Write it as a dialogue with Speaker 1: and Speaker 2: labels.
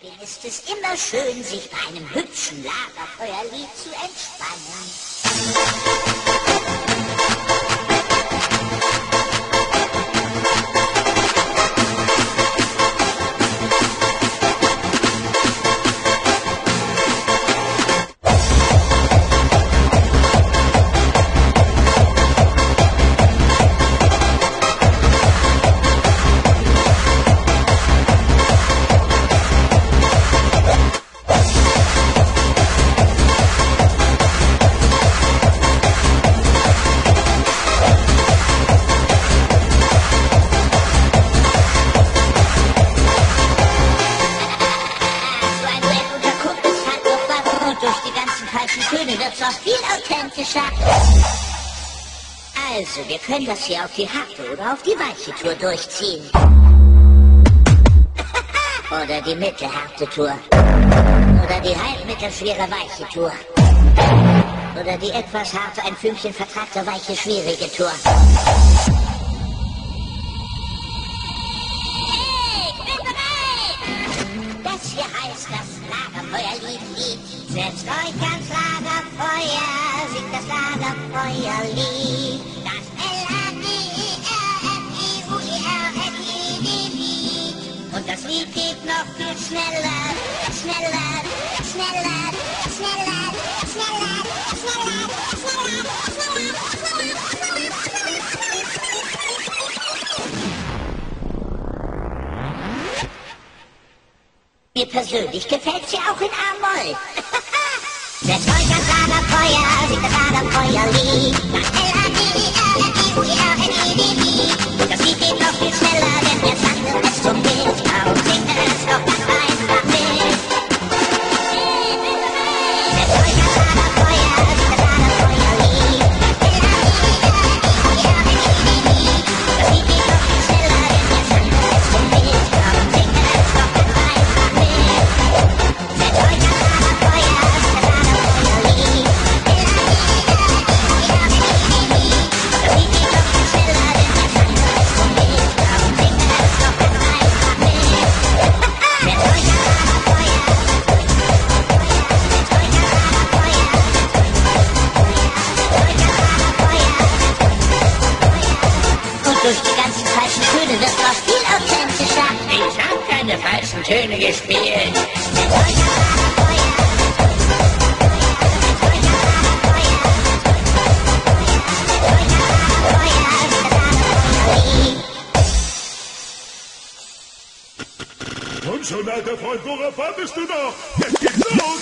Speaker 1: Camping ist es immer schön, sich bei einem hübschen Lagerfeuerlied zu entspannen. Durch die ganzen falschen Töne wird's auch viel authentischer. Also, wir können das hier auf die harte oder auf die weiche Tour durchziehen. Oder die mittelharte Tour. Oder die halbmittelschwere weiche Tour. Oder die etwas harte, ein Fünkchen vertragte weiche schwierige Tour. Hey, ich bin bereit! Das hier heißt das Lagerfeuerlied. Setzt euch ans Lagerfeuer, singt das Lagerfeuerlied. Das Lagerfeuerlied. Und das Lied geht noch viel schneller, schneller, schneller, schneller, schneller, schneller, schneller. Mir persönlich gefällt's ja auch in A-Moll. Setzt euch ans Lagerfeuer, singt das Lagerfeuerlied. Das L-A-G-E-R-F-E-U-E-R-N-E-D-D. Und das Lied geht noch viel schneller, denn jetzt handelt es zum Bild. Darum singt es doch ganz einfach mit. Setzt euch ans Lagerfeuer, singt das Lagerfeuerlied. Das L-A-G-E-R-F-E-U-E-R-N-E-D-D. Und das Lied geht noch viel schneller, denn jetzt handelt es zum Bild. Darum singt es doch ganz einfach mit. Setzt euch ans Lagerfeuer, singt das Lagerfeuerlied. Durch die ganzen falschen Töne wird es viel authentischer.
Speaker 2: Ich hab keine falschen Töne gespielt.
Speaker 3: Und schon, alter Freund, worauf wartest du noch? Jetzt geht's los!